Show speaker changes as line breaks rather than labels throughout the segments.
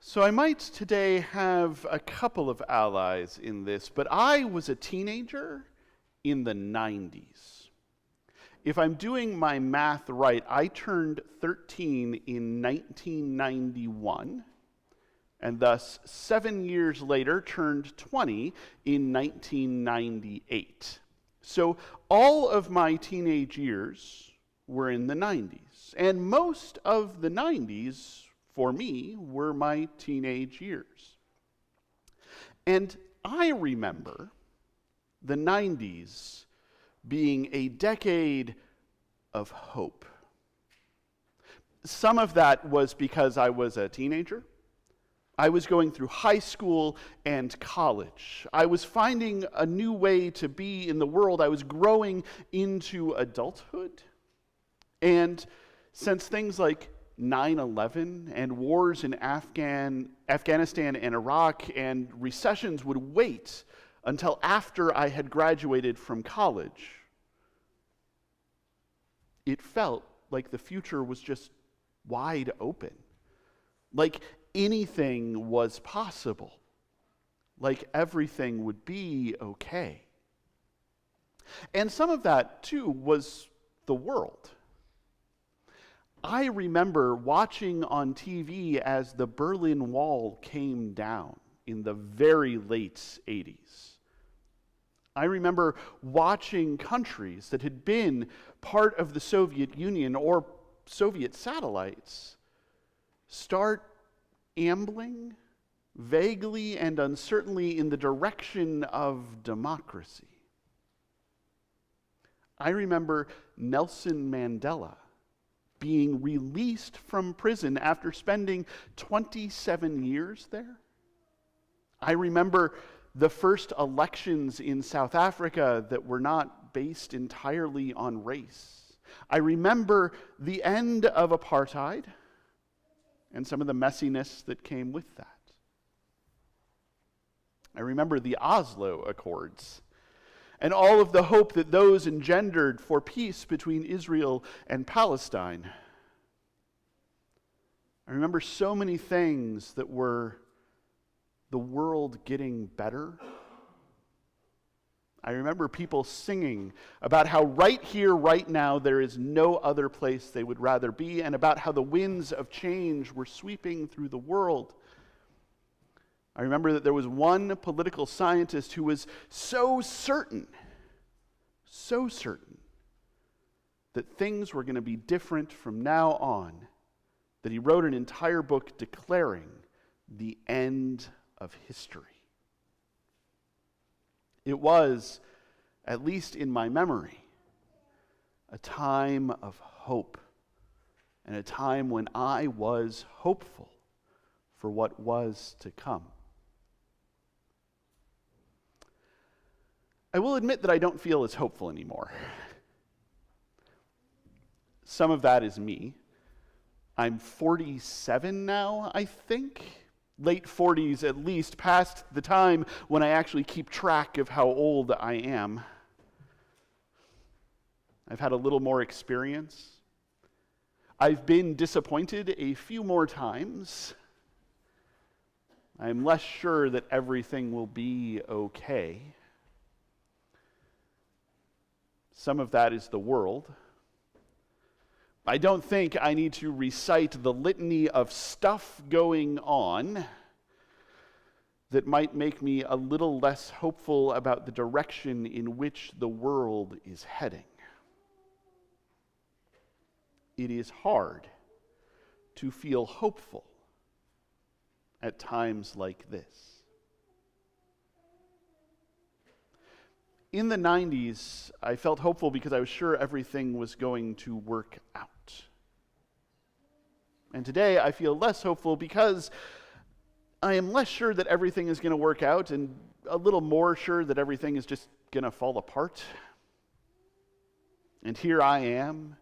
So I might today have a couple of allies in this, but I was a teenager in the 90s. If I'm doing my math right, I turned 13 in 1991, and thus 7 years later turned 20 in 1998. So all of my teenage years were in the 90s, and most of the 90s for me were my teenage years. And I remember the 90s being a decade of hope. Some of that was because I was a teenager. I was going through high school and college. I was finding a new way to be in the world. I was growing into adulthood. And since things like 9/11 and wars in Afghanistan and Iraq and recessions would wait until after I had graduated from college, it felt like the future was just wide open. Like anything was possible. Like everything would be okay. And some of that, too, was the world. I remember watching on TV as the Berlin Wall came down in the very late 80s. I remember watching countries that had been part of the Soviet Union or Soviet satellites start ambling vaguely and uncertainly in the direction of democracy. I remember Nelson Mandela being released from prison after spending 27 years there. I remember the first elections in South Africa that were not based entirely on race. I remember the end of apartheid and some of the messiness that came with that. I remember the Oslo Accords and all of the hope that those engendered for peace between Israel and Palestine. I remember so many things that were the world getting better. I remember people singing about how right here, right now, there is no other place they would rather be, and about how the winds of change were sweeping through the world. I remember that there was one political scientist who was so certain that things were going to be different from now on, that he wrote an entire book declaring the end of history. It was, at least in my memory, a time of hope, and a time when I was hopeful for what was to come. I will admit that I don't feel as hopeful anymore. Some of that is me. I'm 47 now, I think. Late 40s at least, past the time when I actually keep track of how old I am. I've had a little more experience. I've been disappointed a few more times. I'm less sure that everything will be okay. Some of that is the world. I don't think I need to recite the litany of stuff going on that might make me a little less hopeful about the direction in which the world is heading. It is hard to feel hopeful at times like this. In the 90s, I felt hopeful because I was sure everything was going to work out. And today, I feel less hopeful because I am less sure that everything is going to work out and a little more sure that everything is just going to fall apart. And here I am,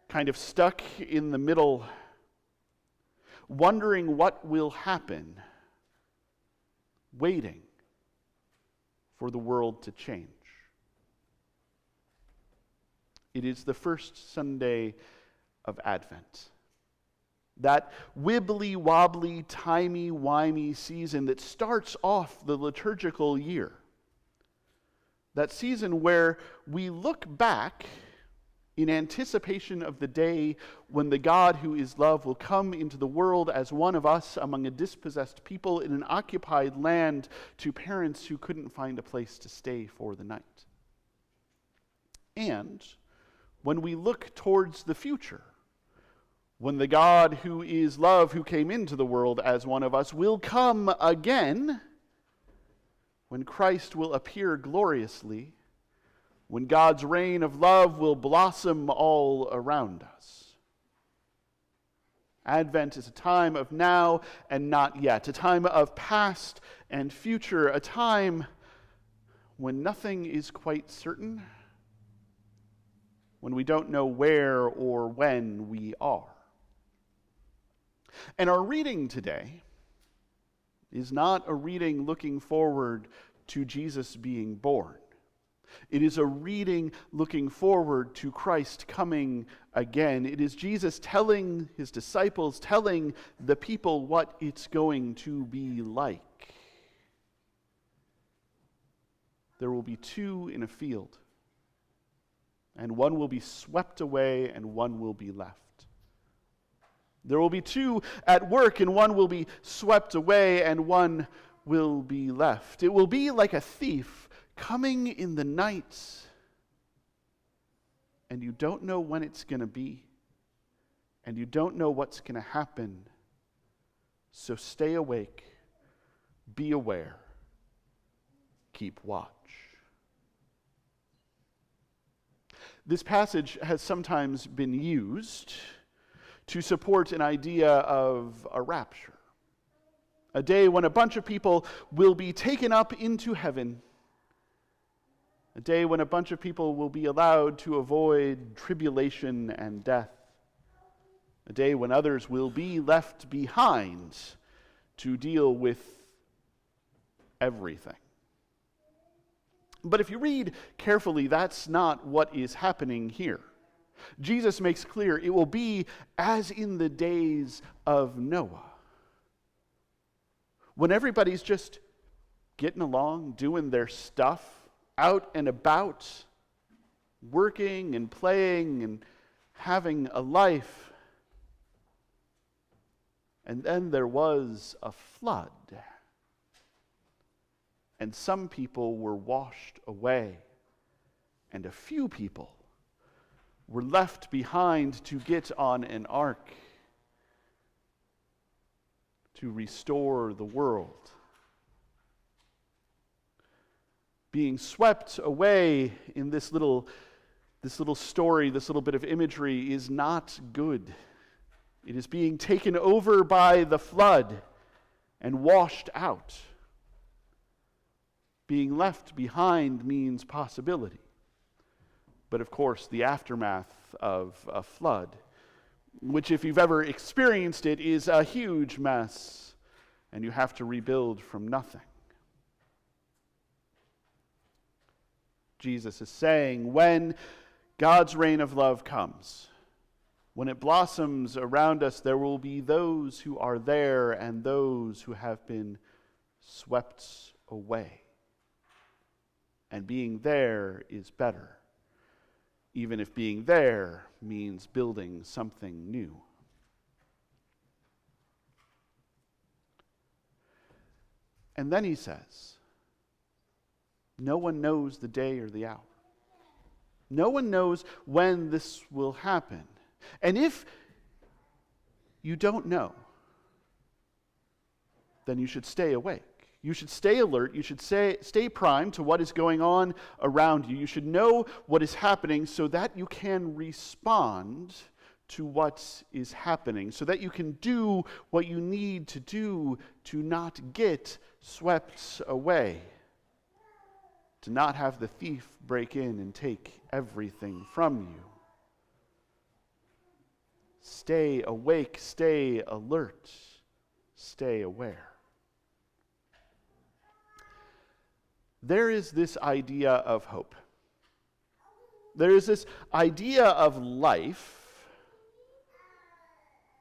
kind of stuck in the middle, wondering what will happen, waiting for the world to change. It is the first Sunday of Advent. That wibbly-wobbly, timey-wimey season that starts off the liturgical year. That season where we look back in anticipation of the day when the God who is love will come into the world as one of us among a dispossessed people in an occupied land to parents who couldn't find a place to stay for the night. And when we look towards the future, when the God who is love, who came into the world as one of us, will come again, when Christ will appear gloriously, when God's reign of love will blossom all around us. Advent is a time of now and not yet, a time of past and future, a time when nothing is quite certain, when we don't know where or when we are. And our reading today is not a reading looking forward to Jesus being born. It is a reading looking forward to Christ coming again. It is Jesus telling his disciples, telling the people what it's going to be like. There will be two in a field, and one will be swept away and one will be left. There will be two at work, and one will be swept away and one will be left. It will be like a thief coming in the night, and you don't know when it's going to be, and you don't know what's going to happen. So stay awake, be aware, keep watch. This passage has sometimes been used to support an idea of a rapture, a day when a bunch of people will be taken up into heaven, a day when a bunch of people will be allowed to avoid tribulation and death, a day when others will be left behind to deal with everything. But if you read carefully, that's not what is happening here. Jesus makes clear it will be as in the days of Noah, when everybody's just getting along, doing their stuff, out and about, working and playing and having a life. And then there was a flood, and some people were washed away, and a few people were left behind to get on an ark to restore the world. Being swept away in this little story, this little bit of imagery, is not good. It is being taken over by the flood and washed out. Being left behind means possibility. But of course, the aftermath of a flood, which if you've ever experienced it, is a huge mess, and you have to rebuild from nothing. Jesus is saying, when God's reign of love comes, when it blossoms around us, there will be those who are there and those who have been swept away. And being there is better, even if being there means building something new. And then he says, no one knows the day or the hour. No one knows when this will happen. And if you don't know, then you should stay awake. You should stay alert. You should stay primed to what is going on around you. You should know what is happening so that you can respond to what is happening, so that you can do what you need to do to not get swept away, to not have the thief break in and take everything from you. Stay awake, stay alert, stay aware. There is this idea of hope. There is this idea of life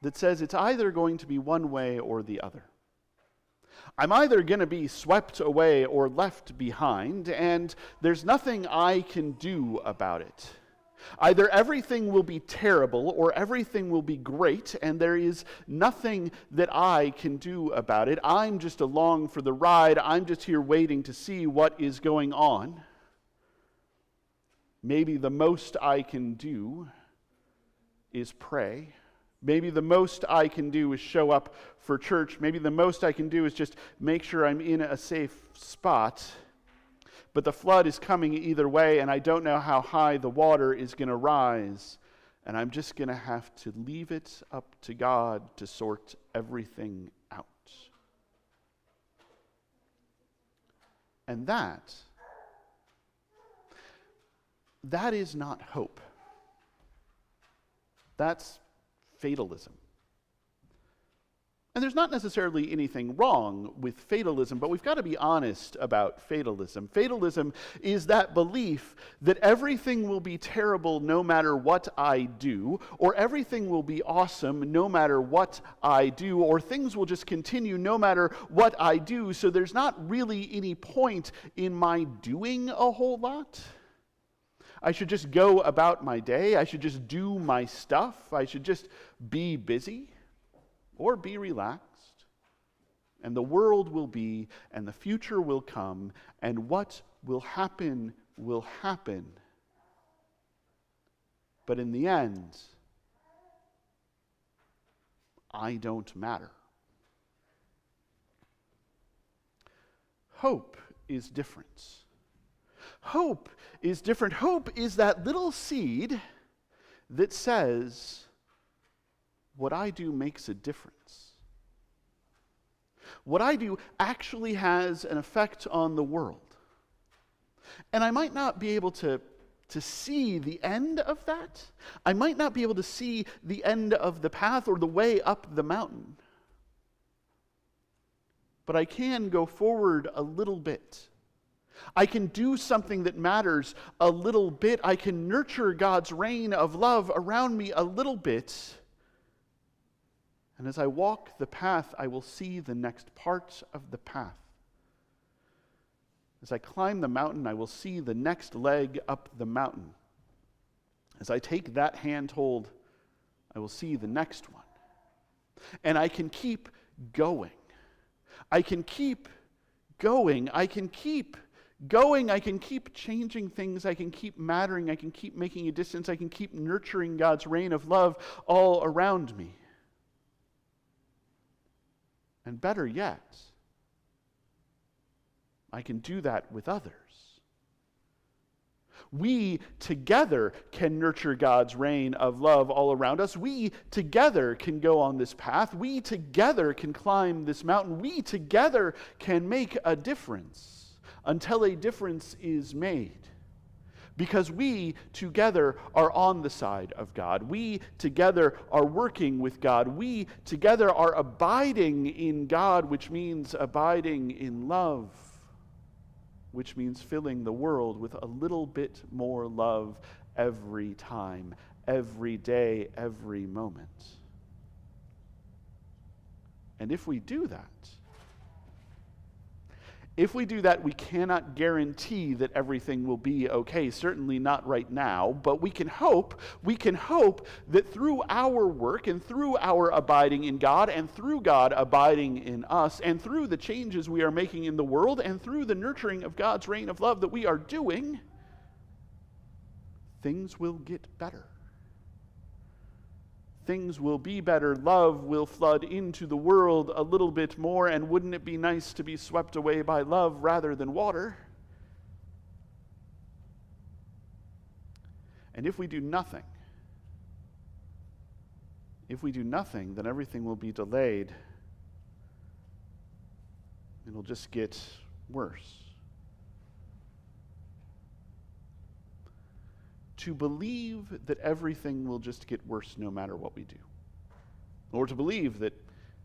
that says it's either going to be one way or the other. I'm either going to be swept away or left behind, and there's nothing I can do about it. Either everything will be terrible or everything will be great, and there is nothing that I can do about it. I'm just along for the ride. I'm just here waiting to see what is going on. Maybe the most I can do is pray. Maybe the most I can do is show up for church. Maybe the most I can do is just make sure I'm in a safe spot. But the flood is coming either way, and I don't know how high the water is going to rise. And I'm just going to have to leave it up to God to sort everything out. And that is not hope. That's fatalism. And there's not necessarily anything wrong with fatalism, but we've got to be honest about fatalism. Fatalism is that belief that everything will be terrible no matter what I do, or everything will be awesome no matter what I do, or things will just continue no matter what I do, so there's not really any point in my doing a whole lot. I should just go about my day. I should just do my stuff. I should just be busy or be relaxed. And the world will be, and the future will come, and what will happen will happen. But in the end, I don't matter. Hope is different. Hope is different. Hope is that little seed that says, what I do makes a difference. What I do actually has an effect on the world. And I might not be able to see the end of that. I might not be able to see the end of the path or the way up the mountain. But I can go forward a little bit. I can do something that matters a little bit. I can nurture God's reign of love around me a little bit. And as I walk the path, I will see the next part of the path. As I climb the mountain, I will see the next leg up the mountain. As I take that handhold, I will see the next one. And I can keep going. I can keep going. I can keep going. I can keep changing things. I can keep mattering. I can keep making a difference. I can keep nurturing God's reign of love all around me. And better yet, I can do that with others. We together can nurture God's reign of love all around us. We together can go on this path. We together can climb this mountain. We together can make a difference until a difference is made. Because we together are on the side of God. We together are working with God. We together are abiding in God, which means abiding in love, which means filling the world with a little bit more love every time, every day, every moment. And if we do that, we cannot guarantee that everything will be okay, certainly not right now, but we can hope that through our work and through our abiding in God and through God abiding in us and through the changes we are making in the world and through the nurturing of God's reign of love that we are doing, things will get better. Things will be better. Love will flood into the world a little bit more, and wouldn't it be nice to be swept away by love rather than water? And if we do nothing, then everything will be delayed. It'll just get worse. To believe that everything will just get worse no matter what we do, or to believe that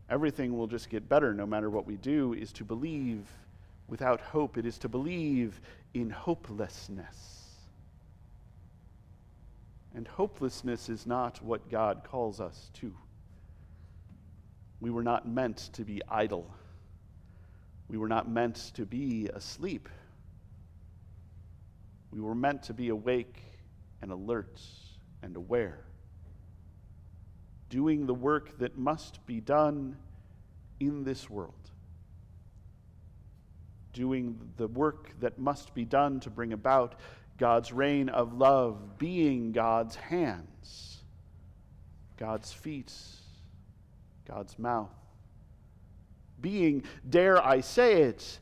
everything will just get better no matter what we do, is to believe without hope. It is to believe in hopelessness. And hopelessness is not what God calls us to. We were not meant to be idle. We were not meant to be asleep. We were meant to be awake and alert and aware, doing the work that must be done in this world, doing the work that must be done to bring about God's reign of love, being God's hands, God's feet, God's mouth, being, dare I say it,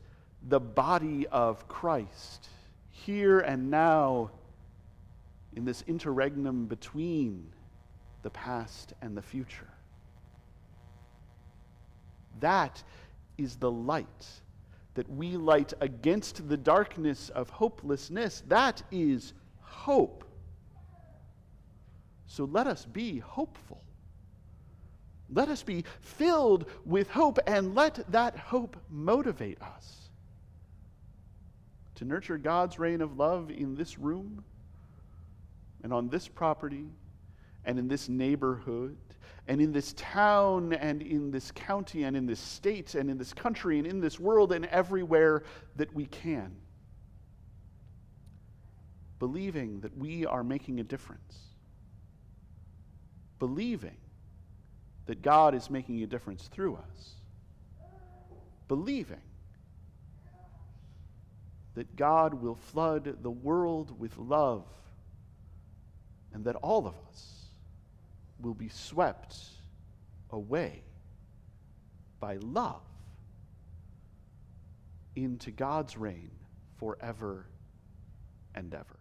the body of Christ, here and now, in this interregnum between the past and the future. That is the light that we light against the darkness of hopelessness. That is hope. So let us be hopeful. Let us be filled with hope, and let that hope motivate us to nurture God's reign of love in this room and on this property and in this neighborhood and in this town and in this county and in this state and in this country and in this world and everywhere that we can, believing that we are making a difference, believing that God is making a difference through us, believing that God will flood the world with love, and that all of us will be swept away by love into God's reign forever and ever.